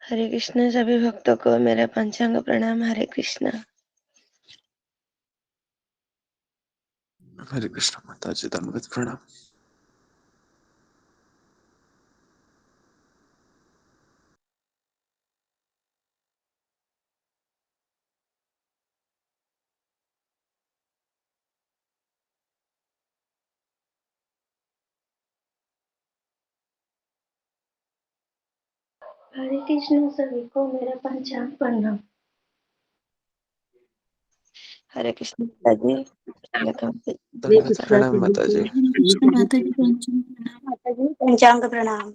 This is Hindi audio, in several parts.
हरे कृष्ण। सभी भक्तों को मेरा पंचांग प्रणाम। हरे कृष्ण। हरे कृष्ण माता जी, दंडवत प्रणाम। हरे कृष्ण। सभी को मेरा पंचांग प्रणाम। हरे कृष्ण माता जी। दंडवत प्रणाम माता जी। माता जी पंचांग प्रणाम।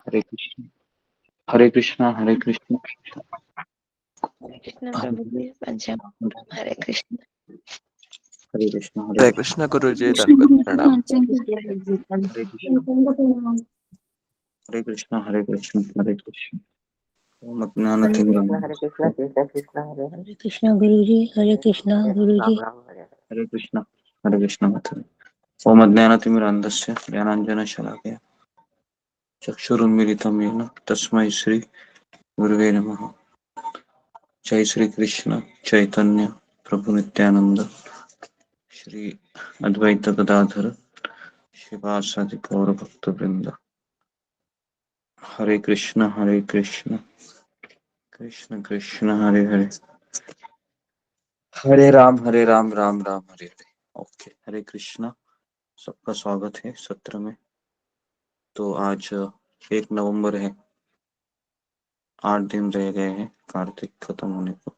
हरे कृष्ण हरे कृष्णा हरे कृष्ण हरे कृष्ण प्रभु जी। पंचांग प्रणाम। हरे कृष्ण। हरे कृष्ण हरे कृष्ण गुरु जी, दंडवत प्रणाम। हरे कृष्ण हरे कृष्ण हरे कृष्ण हरे कृष्ण। ओम अज्ञानतिमिरन्धस्य हरे कृष्णा कृष्ण कृष्ण हरे हरे हरे कृष्णा गुरु जी। हरे कृष्णा गुरु जी। राम राम हरे हरे। हरे कृष्ण मथुरे। ओम अज्ञानतिमिरन्धस्य ज्ञानाञ्जनशलाकया चक्षुरुन्मीलितं येन तस्मै श्री गुरुवे नमः। जय श्री कृष्ण चैतन्य प्रभु नित्यानंद श्री अद्वैत गदाधर शिवासादि गौर भक्त वृंद। हरे कृष्ण कृष्ण कृष्ण हरे हरे, हरे राम राम राम हरे हरे। ओके, हरे कृष्णा। सबका स्वागत है सत्र में। तो आज 1 नवंबर है, 8 दिन रह गए हैं कार्तिक खत्म होने को।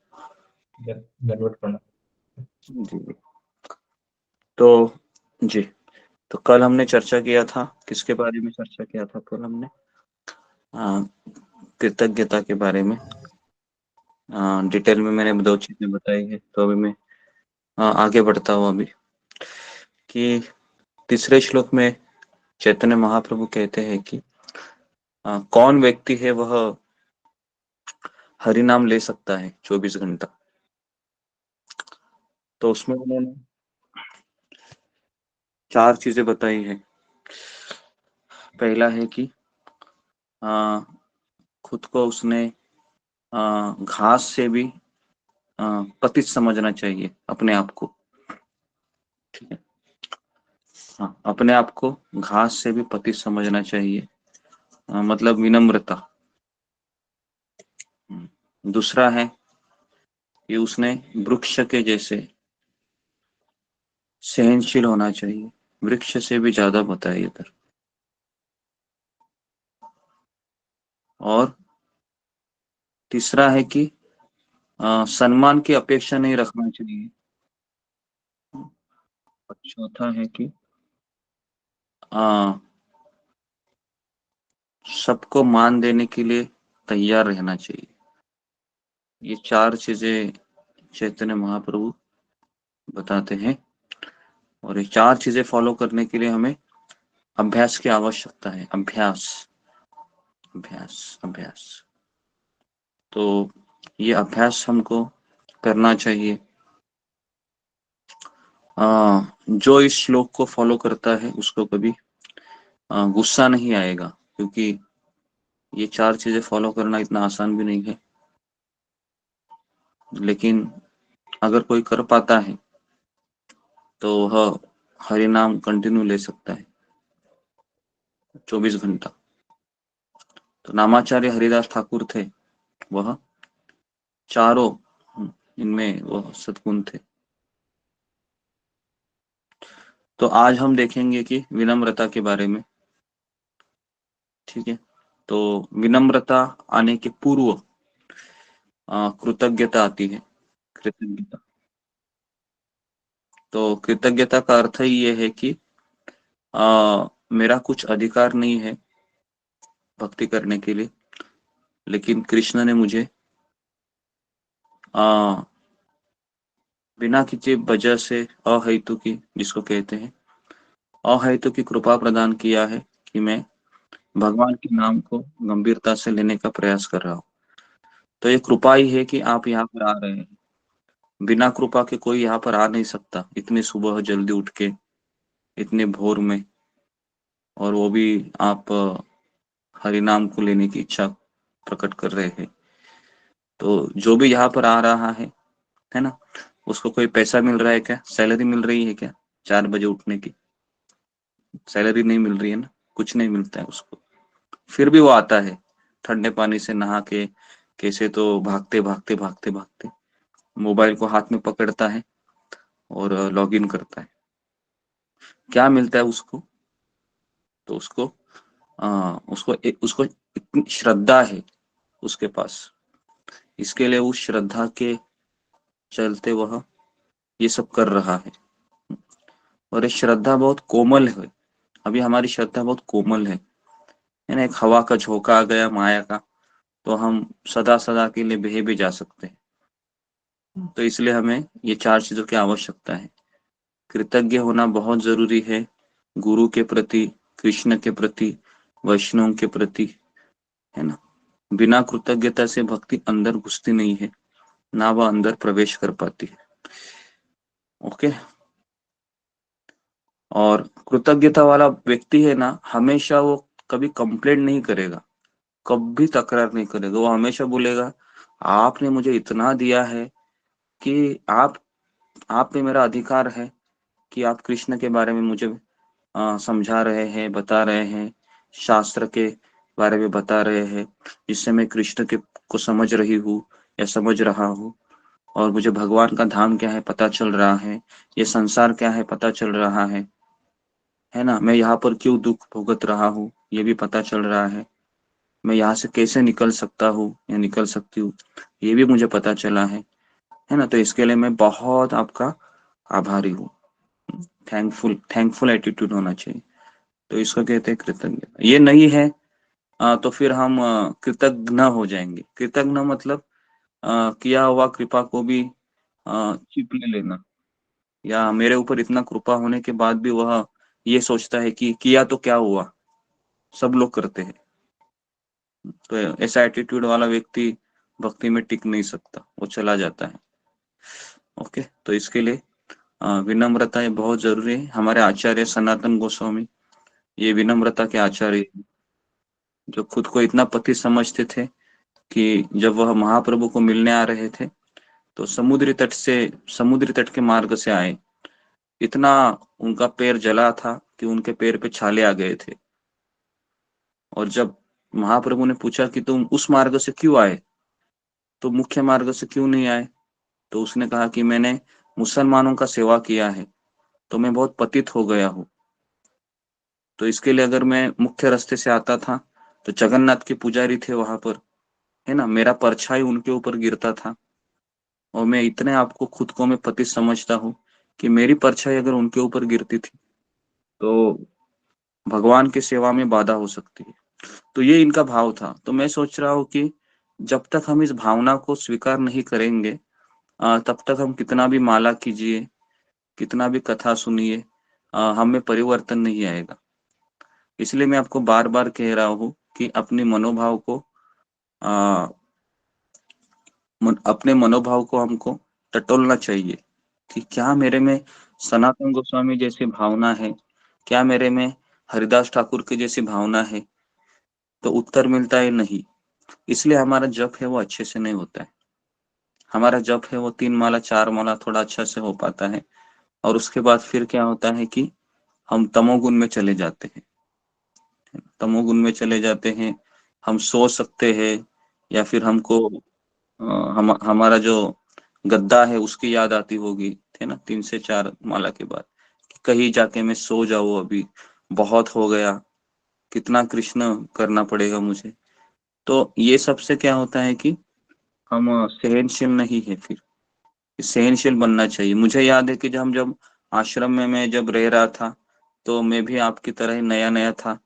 जी तो जी तो कल हमने चर्चा किया था, किसके बारे में चर्चा किया था कल हमने? कृतज्ञता के बारे में। डिटेल में मैंने 2 चीजें बताई है। तो अभी मैं आगे बढ़ता हूँ अभी कि तीसरे श्लोक में चैतन्य महाप्रभु कहते हैं कि कौन व्यक्ति है वह हरि नाम ले सकता है 24 घंटा। तो उसमें उन्होंने 4 चीजें बताई है। पहला है कि खुद को उसने घास से भी पतित समझना चाहिए अपने आप को। ठीक है, हाँ, अपने आप को घास से भी पतित समझना चाहिए, मतलब विनम्रता। दूसरा है कि उसने वृक्ष के जैसे सहनशील होना चाहिए। वृक्ष से भी ज्यादा बताइए इधर। और तीसरा है कि सम्मान की अपेक्षा नहीं रखना चाहिए। और चौथा है कि सबको मान देने के लिए तैयार रहना चाहिए। ये 4 चीजें चैतन्य महाप्रभु बताते हैं, और ये 4 चीजें फॉलो करने के लिए हमें अभ्यास की आवश्यकता है। अभ्यास अभ्यास अभ्यास। तो ये अभ्यास हमको करना चाहिए। जो इस श्लोक को फॉलो करता है उसको कभी गुस्सा नहीं आएगा, क्योंकि ये 4 चीजें फॉलो करना इतना आसान भी नहीं है। लेकिन अगर कोई कर पाता है तो वह हरि नाम कंटिन्यू ले सकता है 24 घंटा। तो नामाचार्य हरिदास ठाकुर थे, वह चारों इनमें वह सद्गुण थे। तो आज हम देखेंगे कि विनम्रता के बारे में। ठीक है, तो विनम्रता आने के पूर्व कृतज्ञता आती है। कृतज्ञता, तो कृतज्ञता का अर्थ ही ये है कि मेरा कुछ अधिकार नहीं है भक्ति करने के लिए, लेकिन कृष्ण ने मुझे बिना किसी वजह से अहेतु की, जिसको कहते हैं अहेतु की कृपा प्रदान किया है कि मैं भगवान के नाम को गंभीरता से लेने का प्रयास कर रहा हूँ। तो ये कृपा ही है कि आप यहाँ पर आ रहे हैं। बिना कृपा के कोई यहाँ पर आ नहीं सकता, इतनी सुबह जल्दी उठ के, इतने भोर में। और वो भी आप हरि नाम को लेने की इच्छा प्रकट कर रहे हैं। तो जो भी यहाँ पर आ रहा है ना, उसको कोई पैसा मिल रहा है क्या? सैलरी मिल रही है क्या? 4 बजे उठने की सैलरी नहीं मिल रही है ना, कुछ नहीं मिलता है उसको। फिर भी वो आता है ठंडे पानी से नहा के, कैसे तो भागते भागते भागते भागते मोबाइल को हाथ में पकड़ता है और लॉग इन करता है। क्या मिलता है उसको? तो उसको इतनी श्रद्धा है उसके पास, इसके लिए उस श्रद्धा के चलते वह ये सब कर रहा है। और ये श्रद्धा बहुत कोमल है। अभी हमारी श्रद्धा बहुत कोमल है ना। एक हवा का झोंका आ गया माया का, तो हम सदा सदा के लिए बह भी जा सकते हैं। तो इसलिए हमें ये 4 चीजों की आवश्यकता है। कृतज्ञ होना बहुत जरूरी है, गुरु के प्रति, कृष्ण के प्रति, वैष्णव के प्रति, है ना। बिना कृतज्ञता से भक्ति अंदर घुसती नहीं है, ना वह अंदर प्रवेश कर पाती है। ओके। और कृतज्ञता वाला व्यक्ति है ना, हमेशा वो कभी कंप्लेंट नहीं करेगा, कभी तकरार नहीं करेगा। वो हमेशा बोलेगा आपने मुझे इतना दिया है कि आप पे मेरा अधिकार है कि आप कृष्ण के बारे में मुझे समझा रहे हैं, बता रहे हैं, शास्त्र के बारे में बता रहे हैं, जिससे मैं कृष्ण के को समझ रही हूँ या समझ रहा हूँ। और मुझे भगवान का धाम क्या है पता चल रहा है, ये संसार क्या है पता चल रहा है ना। मैं यहाँ पर क्यों दुख भुगत रहा हूँ ये भी पता चल रहा है। मैं यहाँ से कैसे निकल सकता हूँ या निकल सकती हूँ ये भी मुझे पता चला है ना। तो इसके लिए मैं बहुत आपका आभारी हूँ। थैंकफुल एटीट्यूड होना चाहिए। तो इसको कहते हैं कृतज्ञ। ये नहीं है तो फिर हम कृतज्ञ हो जाएंगे। कृतज्ञ मतलब किया हुआ कृपा को भी चिप ले लेना, या मेरे ऊपर इतना कृपा होने के बाद भी वह ये सोचता है कि किया तो क्या हुआ, सब लोग करते हैं। तो ऐसा एटीट्यूड वाला व्यक्ति भक्ति में टिक नहीं सकता, वो चला जाता है। ओके। तो इसके लिए विनम्रता ये बहुत जरूरी है। हमारे आचार्य सनातन गोस्वामी ये विनम्रता के आचार्य हैं, जो खुद को इतना पति समझते थे कि जब वह महाप्रभु को मिलने आ रहे थे तो समुद्री तट के मार्ग से आए। इतना उनका पैर जला था कि उनके पैर पे छाले आ गए थे। और जब महाप्रभु ने पूछा कि तुम उस मार्ग से क्यों आए, तो मुख्य मार्ग से क्यों नहीं आए, तो उसने कहा कि मैंने मुसलमानों का सेवा किया है तो मैं बहुत पतित हो गया हूँ। तो इसके लिए अगर मैं मुख्य रास्ते से आता था तो जगन्नाथ के पुजारी थे वहां पर, है ना, मेरा परछाई उनके ऊपर गिरता था। और मैं इतने आपको खुद को मैं पतित समझता हूँ कि मेरी परछाई अगर उनके ऊपर गिरती थी तो भगवान की सेवा में बाधा हो सकती है। तो ये इनका भाव था। तो मैं सोच रहा हूँ कि जब तक हम इस भावना को स्वीकार नहीं करेंगे तब तक हम कितना भी माला कीजिए, कितना भी कथा सुनिए, हमें परिवर्तन नहीं आएगा। इसलिए मैं आपको बार बार कह रहा हूँ कि अपने मनोभाव को हमको टटोलना चाहिए कि क्या मेरे में सनातन गोस्वामी जैसी भावना है, क्या मेरे में हरिदास ठाकुर की जैसी भावना है। तो उत्तर मिलता है नहीं। इसलिए हमारा जप है वो अच्छे से नहीं होता है। हमारा जप है वो 3 माला 4 माला थोड़ा अच्छा से हो पाता है। और उसके बाद फिर क्या होता है कि हम तमोगुण में चले जाते हैं। तमोगुण में चले जाते हैं, हम सो सकते हैं, या फिर हमको हमारा जो गद्दा है उसकी याद आती होगी, थे ना, 3 से 4 माला के बाद, कहीं जाके मैं सो जाऊं, अभी बहुत हो गया, कितना कृष्ण करना पड़ेगा मुझे। तो ये सबसे क्या होता है कि हम सहनशील नहीं है। फिर सहनशील बनना चाहिए। मुझे याद है कि जब आश्रम में मैं जब रह रहा था तो मैं भी आपकी तरह ही नया नया था।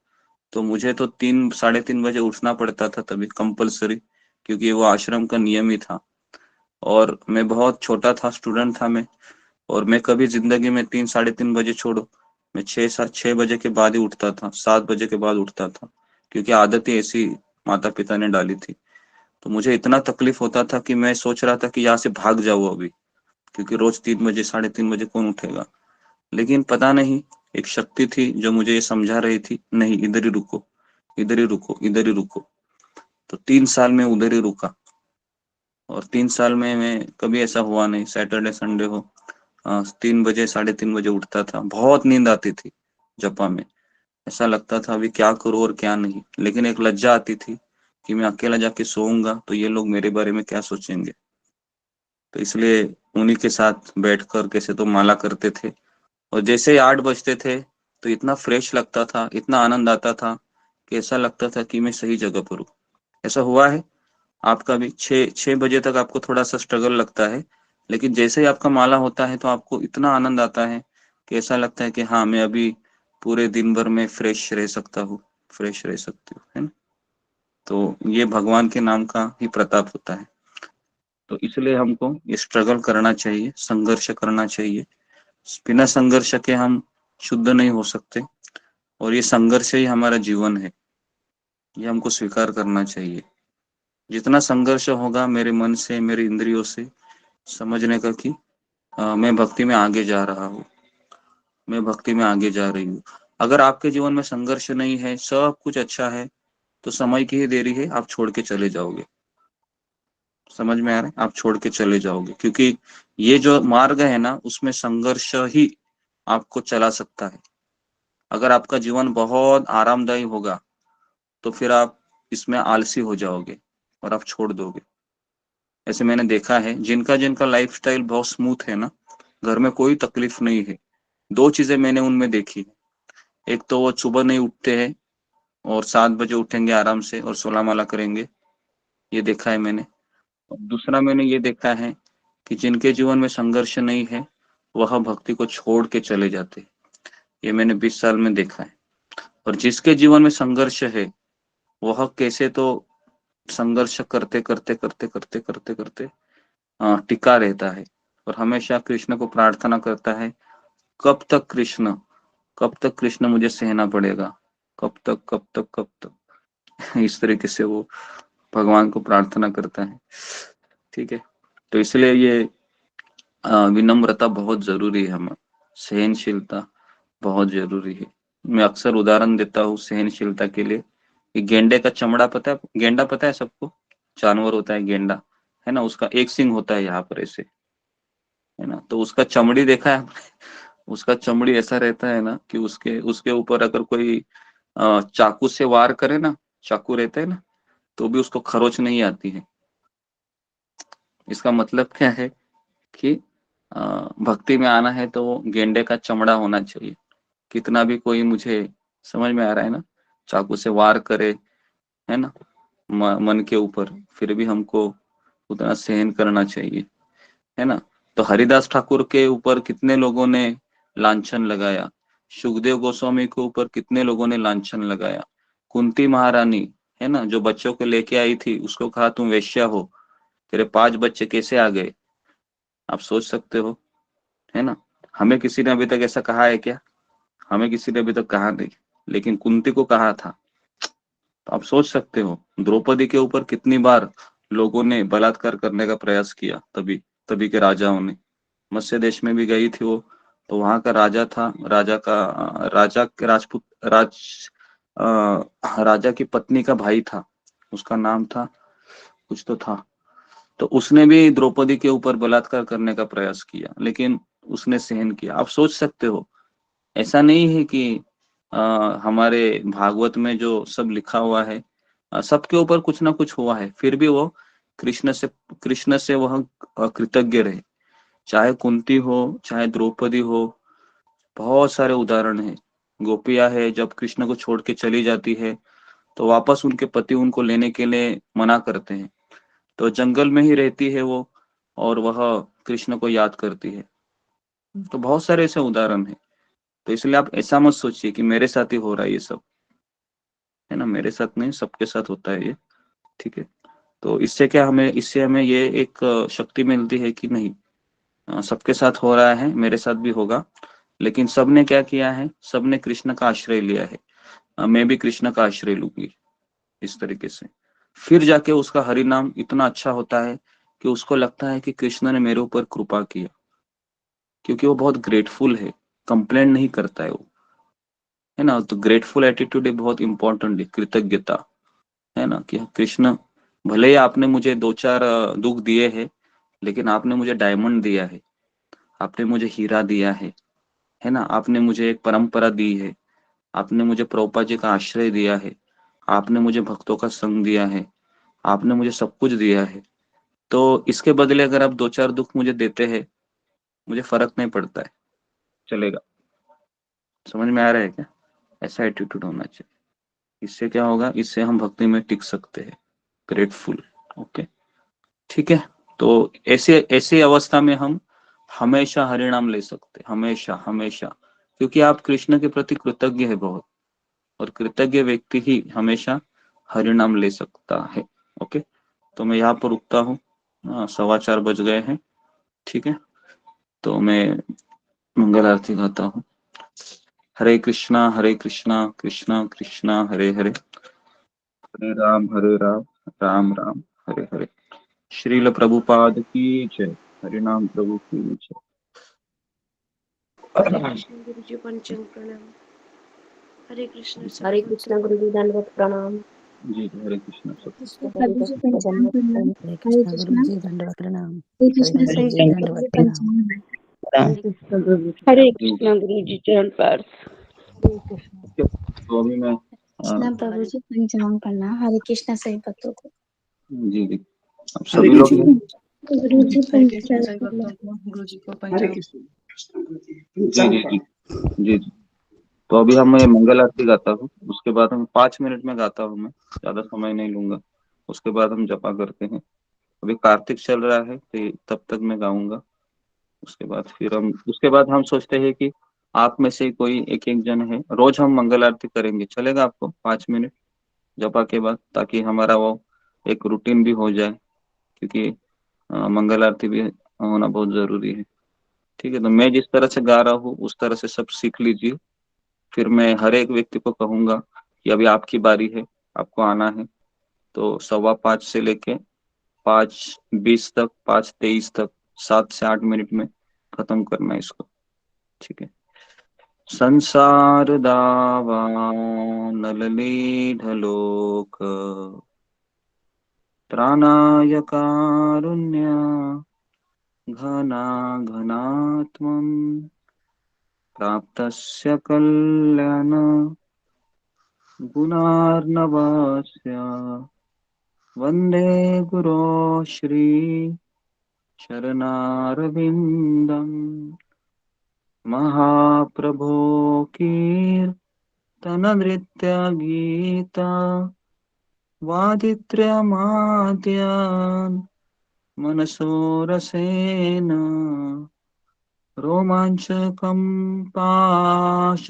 तो मुझे तो 3 साढ़े 3 बजे उठना पड़ता था तभी कंपलसरी, क्योंकि वो आश्रम का नियम ही था। और मैं बहुत छोटा था, स्टूडेंट था मैं। और मैं कभी जिंदगी में 3 साढ़े 3 बजे छोड़ो, मैं 6 बजे के बाद ही उठता था, 7 बजे के बाद उठता था, क्योंकि आदत ही ऐसी माता पिता ने डाली थी। तो मुझे इतना तकलीफ होता था कि मैं सोच रहा था कि यहाँ से भाग जाऊँ अभी, क्योंकि रोज 3 बजे 3:30 बजे कौन उठेगा। लेकिन पता नहीं एक शक्ति थी जो मुझे ये समझा रही थी, नहीं इधर ही रुको, इधर ही रुको, इधर ही रुको। तो 3 साल में उधर ही रुका, और 3 साल में मैं कभी ऐसा हुआ नहीं सैटरडे संडे हो 3 बजे 3:30 बजे उठता था। बहुत नींद आती थी जपा में, ऐसा लगता था अभी क्या करूं और क्या नहीं, लेकिन एक लज्जा आती थी कि मैं अकेला जाके सोऊंगा तो ये लोग मेरे बारे में क्या सोचेंगे। तो इसलिए उन्हीं के साथ बैठकर कैसे तो माला करते थे, और जैसे ही 8 बजते थे तो इतना फ्रेश लगता था, इतना आनंद आता था कि ऐसा लगता था कि मैं सही जगह पर हूँ। ऐसा हुआ है आपका भी? 6 बजे तक आपको थोड़ा सा स्ट्रगल लगता है, लेकिन जैसे ही आपका माला होता है तो आपको इतना आनंद आता है कि ऐसा लगता है कि हाँ मैं अभी पूरे दिन भर में फ्रेश रह सकता हूँ, फ्रेश रह सकती हूँ, है ना। तो ये भगवान के नाम का ही प्रताप होता है। तो इसलिए हमको ये स्ट्रगल करना चाहिए, संघर्ष करना चाहिए। बिना संघर्ष के हम शुद्ध नहीं हो सकते, और ये संघर्ष ही हमारा जीवन है, ये हमको स्वीकार करना चाहिए। जितना संघर्ष होगा मेरे मन से, मेरे इंद्रियों से, समझने का कि मैं भक्ति में आगे जा रहा हूँ, मैं भक्ति में आगे जा रही हूँ। अगर आपके जीवन में संघर्ष नहीं है, सब कुछ अच्छा है, तो समय की ही देरी है, आप छोड़ के चले जाओगे। समझ में आ रहा है? आप छोड़ के चले जाओगे, क्योंकि ये जो मार्ग है ना, उसमें संघर्ष ही आपको चला सकता है। अगर आपका जीवन बहुत आरामदायी होगा तो फिर आप इसमें आलसी हो जाओगे और आप छोड़ दोगे। ऐसे मैंने देखा है जिनका जिनका लाइफस्टाइल बहुत स्मूथ है ना, घर में कोई तकलीफ नहीं है, 2 चीजें मैंने उनमें देखी है। एक तो वो सुबह नहीं उठते हैं और 7 बजे उठेंगे आराम से और 16 माला करेंगे, ये देखा है मैंने। और दूसरा मैंने ये देखा है कि जिनके जीवन में संघर्ष नहीं है वह भक्ति को छोड़ के चले जाते हैं, ये मैंने 20 साल में देखा है। और जिसके जीवन में संघर्ष है वह कैसे तो संघर्ष करते करते करते करते करते करते टिका रहता है, और हमेशा कृष्ण को प्रार्थना करता है, कब तक कृष्ण, कब तक कृष्ण मुझे सहना पड़ेगा, कब तक कब तक कब तक। इस तरीके से वो भगवान को प्रार्थना करता है। ठीक है, तो इसलिए ये विनम्रता बहुत जरूरी है, हमें सहनशीलता बहुत जरूरी है। मैं अक्सर उदाहरण देता हूँ सहनशीलता के लिए कि गेंडे का चमड़ा पता है, गेंडा पता है सबको, जानवर होता है गेंडा, है ना, उसका एक सींग होता है यहाँ पर ऐसे, है ना, तो उसका चमड़ी देखा है आपने? उसका चमड़ी ऐसा रहता है ना कि उसके उसके ऊपर अगर कोई चाकू से वार करे ना, चाकू रहता है ना, तो भी उसको खरोच नहीं आती है। इसका मतलब क्या है कि भक्ति में आना है तो गेंडे का चमड़ा होना चाहिए। कितना भी कोई मुझे, समझ में आ रहा है ना, चाकू से वार करे, है ना, मन के ऊपर, फिर भी हमको उतना सहन करना चाहिए, है ना। तो हरिदास ठाकुर के ऊपर कितने लोगों ने लांछन लगाया, सुखदेव गोस्वामी के ऊपर कितने लोगों ने लांछन लगाया, कुंती महारानी, है ना, जो बच्चों को लेके आई थी, उसको कहा तुम वेश्या हो, तेरे 5 बच्चे कैसे आ गए, आप सोच सकते हो, है ना। हमें किसी ने अभी तक ऐसा कहा है क्या? हमें किसी ने अभी तक कहा नहीं, लेकिन कुंती को कहा था। तो आप सोच सकते हो द्रौपदी के ऊपर कितनी बार लोगों ने बलात्कार करने का प्रयास किया, तभी तभी के राजाओं ने। मत्स्य देश में भी गई थी वो, तो वहां का राजा था, राजा के राजपूत राजा की पत्नी का भाई था, उसका नाम था कुछ तो था, तो उसने भी द्रौपदी के ऊपर बलात्कार करने का प्रयास किया, लेकिन उसने सहन किया। आप सोच सकते हो, ऐसा नहीं है कि हमारे भागवत में जो सब लिखा हुआ है सबके ऊपर कुछ ना कुछ हुआ है, फिर भी वो कृष्ण से वह कृतज्ञ रहे। चाहे कुंती हो, चाहे द्रौपदी हो, बहुत सारे उदाहरण हैं। गोपिया है, जब कृष्ण को छोड़ के चली जाती है तो वापस उनके पति उनको लेने के लिए मना करते हैं, तो जंगल में ही रहती है वो, और वह कृष्ण को याद करती है। तो बहुत सारे ऐसे उदाहरण हैं। तो इसलिए आप ऐसा मत सोचिए कि मेरे साथ ही हो रहा है ये सब, है ना, मेरे साथ नहीं, सबके साथ होता है ये। ठीक है, तो इससे क्या, हमें इससे हमें ये एक शक्ति मिलती है कि नहीं, सबके साथ हो रहा है, मेरे साथ भी होगा। लेकिन सबने क्या किया है, सबने कृष्ण का आश्रय लिया है, मैं भी कृष्ण का आश्रय लूंगी, इस तरीके से। फिर जाके उसका हरि नाम इतना अच्छा होता है कि उसको लगता है कि कृष्ण ने मेरे ऊपर कृपा किया, क्योंकि वो बहुत ग्रेटफुल है, कंप्लेन नहीं करता है वो। है ना। तो ग्रेटफुल एटीट्यूड एक बहुत इंपॉर्टेंट है, कृतज्ञता, है ना, कि कृष्ण भले ही आपने मुझे दो चार दुख दिए हैं, लेकिन आपने मुझे डायमंड दिया है, आपने मुझे हीरा दिया है ना, आपने मुझे एक परंपरा दी है, आपने मुझे प्रभुपाद जी का आश्रय दिया है, आपने मुझे भक्तों का संग दिया है, आपने मुझे सब कुछ दिया है। तो इसके बदले अगर आप दो चार दुख मुझे देते हैं, मुझे फर्क नहीं पड़ता है, चलेगा। समझ में आ रहा है क्या? ऐसा एटीट्यूड होना चाहिए। इससे क्या होगा, इससे हम भक्ति में टिक सकते हैं, ग्रेटफुल। ओके, ठीक है। तो ऐसे ऐसी अवस्था में हम हमेशा हरिनाम ले सकते हैं, हमेशा हमेशा, क्योंकि आप कृष्ण के प्रति कृतज्ञ है बहुत, और कृतज्ञ व्यक्ति ही हमेशा हरिनाम ले सकता है। ओके, तो मैं यहाँ पर रुकता हूँ, 4:15 बज गए हैं। ठीक है, तो मैं मंगल आरती गाता हूँ। हरे कृष्णा कृष्णा कृष्णा हरे हरे, हरे राम राम राम हरे हरे। श्रील प्रभुपाद की जय, हरिनाम प्रभु की जय। हरे कृष्ण गुरु जी पंचांग प्रणाम। हरे कृष्ण हरे सब कृष्ण गुरु जी दंडवत प्रणाम। जी हरे कृष्ण सब। प्रभु जी पंचांग प्रणाम। हरे हरे कृष्णा गुरु कृष्णा जी दंडवत प्रणाम। हरे हरे कृष्णा गुरु सही जी प्रभु दंडवत जी प्रणाम। पंचांग राम। हरे कृष्ण गुरु जी हरे कृष्ण गुरु जी चरण पार। हरे कृष्ण तो अभी मैं कृष्णा प्रभु जी पंचांग प्रणाम। हरे कृष्णा सही भक्तों को। जी जी, आप हरे सभी लोग। कृष्ण गुरु जी हरे कृष्ण पंचांग सभी प्रणाम। भक्तों को गुरु जी को हरे पंचांग। कृष्ण जी जी जी जी जी। तो अभी हम मैं मंगल आरती गाता हूँ, उसके बाद हम 5 मिनट में गाता हूँ, मैं ज्यादा समय नहीं लूंगा। उसके बाद हम जपा करते हैं। अभी कार्तिक चल रहा है, तो तब तक मैं गाऊंगा। उसके बाद हम सोचते हैं कि आप में से कोई एक एक जन है, रोज हम मंगल आरती करेंगे, चलेगा आपको? 5 मिनट जपा के बाद, ताकि हमारा वो एक रूटीन भी हो जाए, क्योंकि मंगल आरती भी होना बहुत जरूरी है। ठीक है, तो मैं जिस तरह से गा रहा हूँ उस तरह से सब सीख लीजिए। फिर मैं हर एक व्यक्ति को कहूंगा कि अभी आपकी बारी है, आपको आना है। तो 5:15 से लेके 5:20 तक, 5:23 तक, 7 से 8 मिनट में खत्म करना है इसको। ठीक है। संसार दावा नलनीढलोक, त्राणाय कारुण्य घनात्मं, प्राप्तस्य कल्याण गुणार्णवस्य, वन्दे गुरो श्री शरणारविन्दम्। महाप्रभो कीर्तननृत्य गीता, वादित्रयमाद्यान् मनसोरसेन, रोमाञ्चकं पाशतरङ्गभाजो,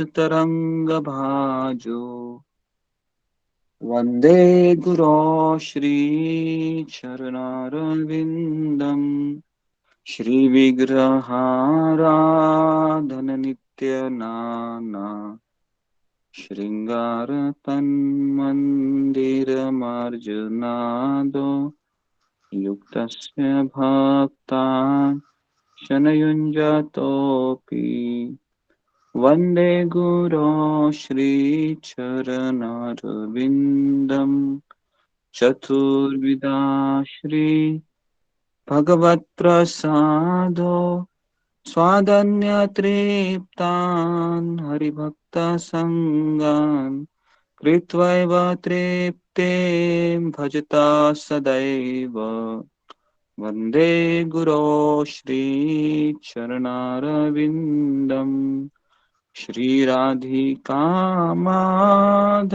वन्दे गुरो श्रीचरणारविन्दम्। श्रीविग्रहाराधननित्यनाना, शृङ्गारतन्मन्दिरमार्जनादो, युक्तस्य भक्तान् शनयुञ्जतोऽपि, वन्दे गुरो श्रीचरणारविन्दम्। चतुर्विधा श्री भगवत्प्रसादो, स्वादन्यतृप्तान् हरिभक्तसङ्गान्, कृत्वैव तृप्ते भजता सदैव। वन्दे गुरो श्रीचरणारविन्दम्। श्रीराधिका माधवयोरपार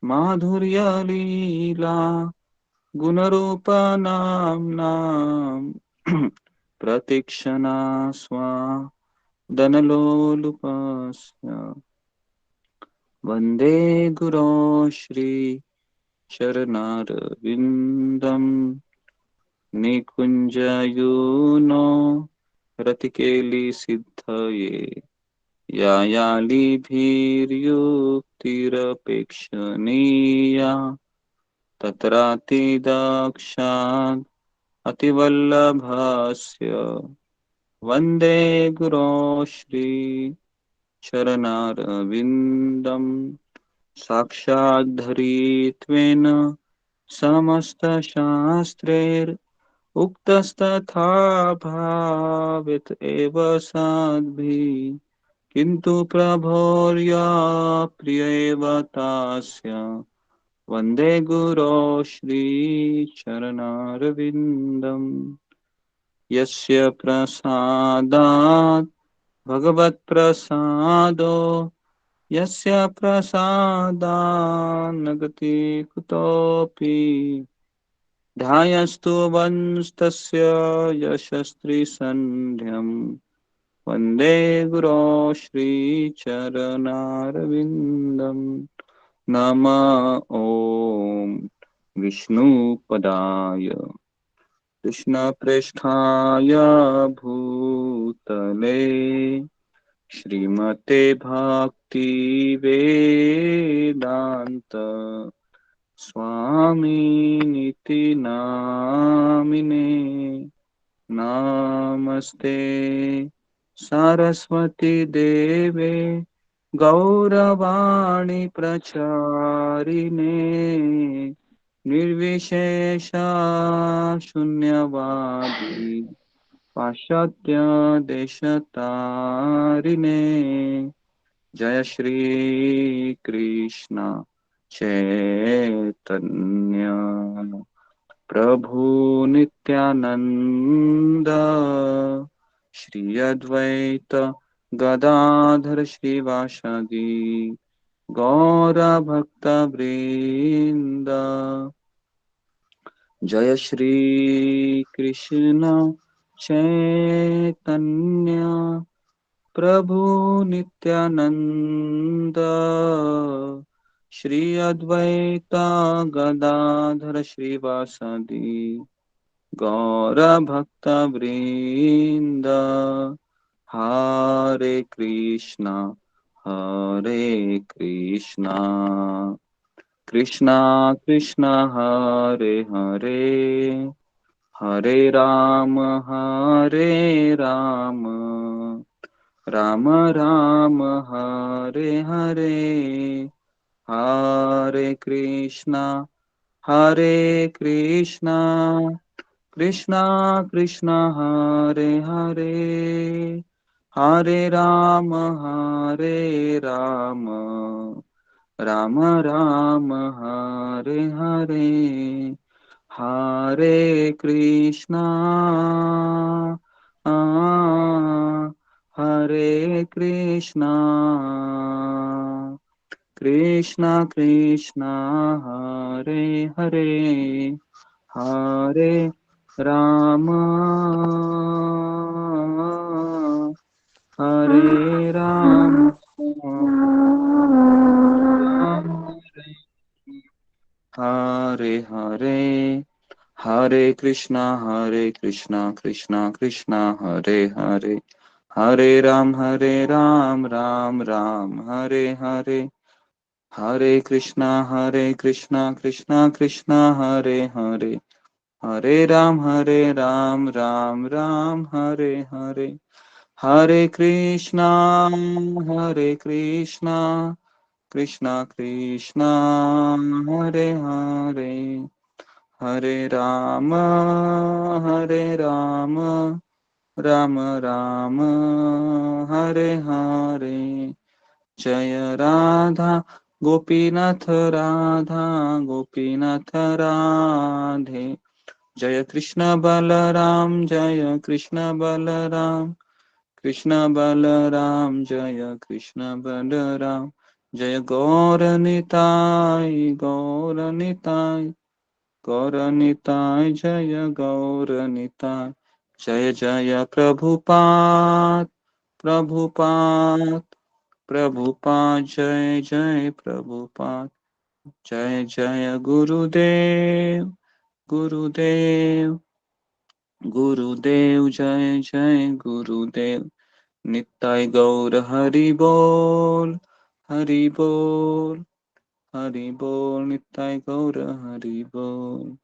माधुर्यलीला, गुणरूपनाम्नाम् प्रतीक्षणा स्वादनलोलुपस्य। वन्दे गुरो श्री शरणारविन्दम्। निकुञ्जयूनो रतिकेलिसिद्धये, यायालिभिर्युक्तिरपेक्षणीया, तत्रातिदक्षात् अतिवल्लभस्य। वन्दे गुरो श्री चरणारविन्दं साक्षाद्धरित्वेन समस्तशास्त्रैर् उक्तस्तथा भावेत एव साध्भिः किन्तु प्रभोर्या प्रिय एव तास्य वन्दे गुरो श्रीचरणारविन्दम् यस्य प्रसादात् भगवत्प्रसादो यस्य प्रसादान्नगति कुतोऽपि ध्यायस्तु वंस्तस्य यशस्त्रिसन्ध्यम् वन्दे गुरो श्रीचरणारविन्दम् नमः ॐ विष्णुपदाय कृष्णप्रेष्ठाय भूतले श्रीमते भक्तिवेदान्त स्वामिनिति नामिने नमस्ते सरस्वती देवे गौरवाणी प्रचारिणे निर्विशेषा शून्यवादी पाश्चात्य देशतारिणे जय श्री कृष्ण चैतन्य प्रभु नित्यानंद श्री अद्वैत गदाधर श्रीवासदि गौर भक्त वृंद जय श्री कृष्ण चैतन्य प्रभु नित्यानंद श्री अद्वैत गदाधर श्रीवासदि गौर भक्त वृंद हरे कृष्णा कृष्णा कृष्णा हरे हरे हरे राम राम राम हरे हरे हरे कृष्णा कृष्णा कृष्णा हरे हरे हरे राम राम राम हरे हरे हरे कृष्णा हरे कृष्णा कृष्णा कृष्णा हरे हरे हरे राम हरे राम हरे हरे हरे कृष्णा कृष्णा कृष्णा हरे हरे हरे राम राम राम हरे हरे हरे कृष्णा कृष्णा कृष्णा हरे हरे हरे राम राम राम हरे हरे हरे कृष्णा कृष्णा कृष्णा हरे हरे हरे राम राम राम हरे हरे जय राधा गोपीनाथ राधे जय कृष्ण बलराम कृष्ण बलराम जय कृष्ण बलराम जय गौर निताय जय गौर निताय जय जय प्रभुपाद जय जय प्रभुपाद जय जय गुरुदेव जय जय गुरुदेव निताय गौर हरि बोल निताय गौर हरि बोल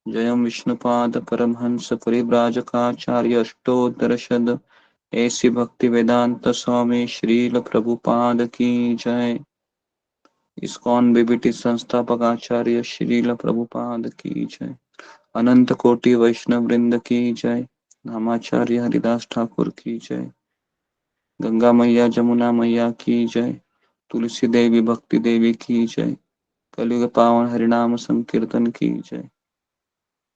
जयम विष्णुपाद परमहंस परिव्राजकाचार्य अष्टोत्तर शत ऐसी भक्ति वेदांत स्वामी श्रील प्रभुपाद की जय। इस्कॉन बीबीटी संस्थापक आचार्य श्रील प्रभुपाद की जय। अनंत कोटि वैष्णव वृंद की जय। नामाचार्य हरिदास ठाकुर की जय। गंगा मैया जमुना मैया की जय। तुलसी देवी भक्ति देवी की जय। कलयुग पावन हरिनाम संकीर्तन की जय।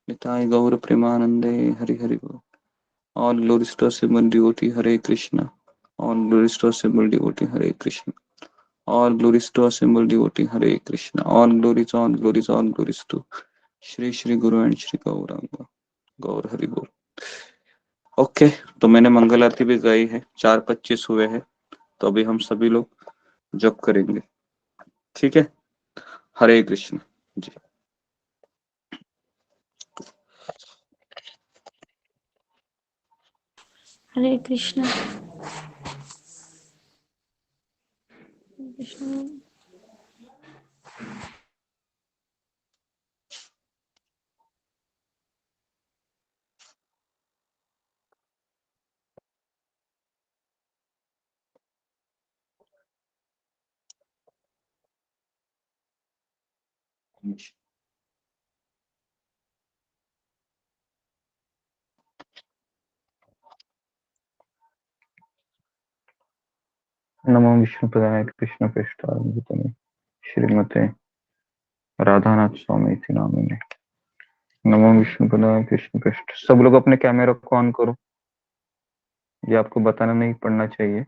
निताय गौर प्रेमानंदे हरि हरि बोल। All glories to assembled devotee Hare Krishna. All glories to assembled devotee Hare Krishna. All glories to assembled devotee Hare Krishna. All glories to Shri Shri Guru and Shri Gauranga. गौर हरि बोल। ओके, तो मैंने मंगल आरती भी गाई है, 4:25 हुए हैं, तो अभी हम सभी लोग जप करेंगे, ठीक है। हरे कृष्ण जी। हरे कृष्णा। कृष्ण नमो विष्णुपदाय कृष्ण पृष्ठाय श्रीमते राधानाथ स्वामी इति नामिने। नमो विष्णुपदाय कृष्ण पृष्ठ। सब लोग अपने कैमरा को ऑन करो, ये आपको बताना नहीं पड़ना चाहिए।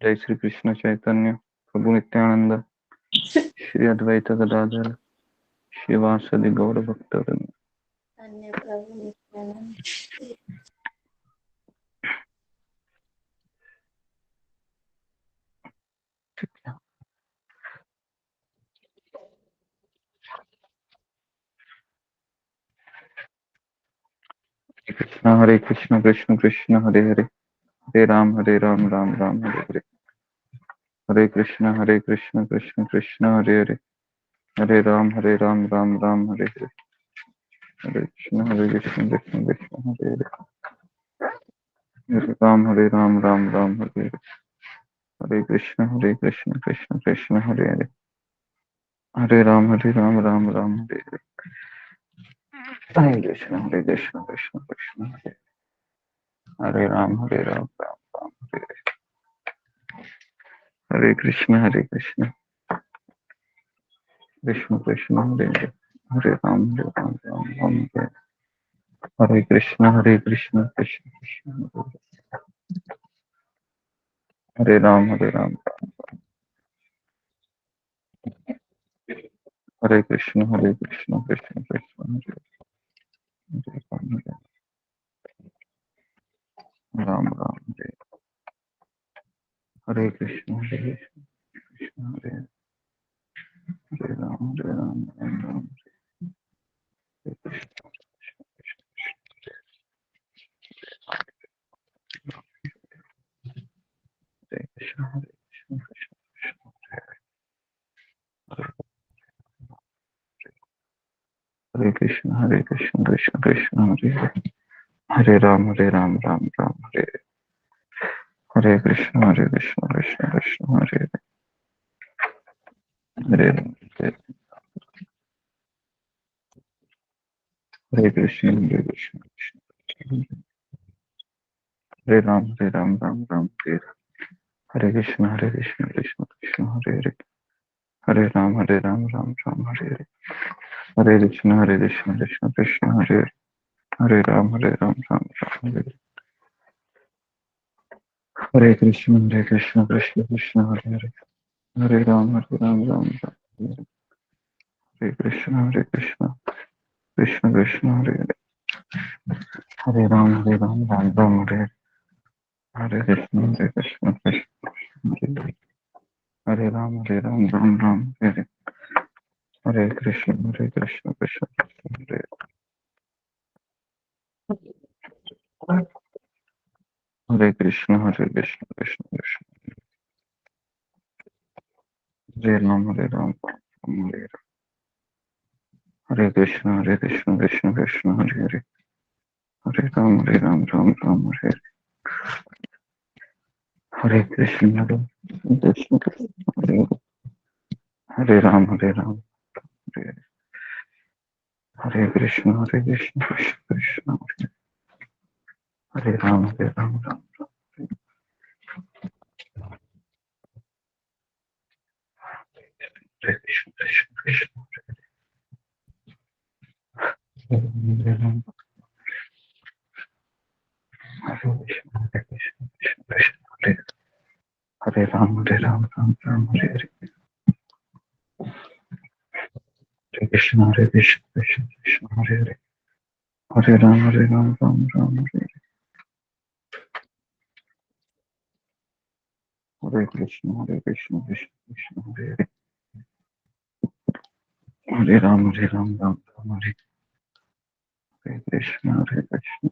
जय श्री कृष्ण चैतन्य प्रभु नित्यानंद श्री अद्वैत गदाधर श्रीवासदि गौर भक्तवृंद। धन्य प्रभु नित्यानंद। हरे कृष्ण कृष्ण कृष्ण हरे हरे, हरे राम राम राम हरे हरे। हरे कृष्ण कृष्ण कृष्ण हरे हरे, हरे राम राम राम हरे हरे। हरे कृष्ण कृष्ण कृष्ण हरे हरे, हरे राम राम हरे हरे। हरे कृष्ण कृष्ण कृष्ण हरे हरे, हरे राम राम हरे हरे। हरे कृष्ण कृष्ण कृष्ण हरे हरे, हरे राम राम हरे हरे। हरे कृष्ण कृष्ण कृष्ण हरे हरे, हरे राम राम हरे हरे। हरे कृष्ण कृष्ण कृष्ण हरे हरे, हरे राम हरे कृष्ण कृष्ण कृष्ण हरे राम हरे। हरे कृष्ण कृष्ण हरे हरे राम राम हरे कृष्ण। हरे कृष्ण कृष्ण हरे कृष्ण कृष्ण कृष्ण हरे हरे, हरे राम राम हरे हरे। हरे कृष्ण कृष्ण कृष्ण हरे हरे, हरे राम हरे कृष्ण कृष्ण हरे राम राम हरे हरे। हरे कृष्ण कृष्ण कृष्ण हरे हरे, हरे राम राम हरे हरे। हरे कृष्ण कृष्ण कृष्ण हरे हरे, हरे राम राम हरे हरे। हरे कृष्ण कृष्ण कृष्ण हरे हरे, हरे राम राम हरे हरे। हरे कृष्ण कृष्ण कृष्ण हरे हरे, हरे राम राम हरे हरे। हरे कृष्ण कृष्ण कृष्ण हरे हरे, हरे राम राम हरे हरे। हरे कृष्ण कृष्ण कृष्ण हरे हरे, हरे कृष्ण कृष्ण कृष्ण हरे राम राम हरे हरे। हरे कृष्ण कृष्ण कृष्ण हरे हरे हरे राम राम राम हरे हरे कृष्ण कृष्ण हरे हरे राम हरे हरे कृष्ण कृष्ण कृष्ण हरे राम राम हरे कृष्ण कृष्ण कृष्ण हरे राम हरे कृष्ण कृष्ण कृष्ण हरे राम राम राम हरे हरे हरे कृष्ण कृष्ण कृष्ण हरे हरे हरे राम राम हरे हरे कृष्ण कृष्ण कृष्ण हरे हरे हरे राम राम राम हरे हरे कृष्ण कृष्ण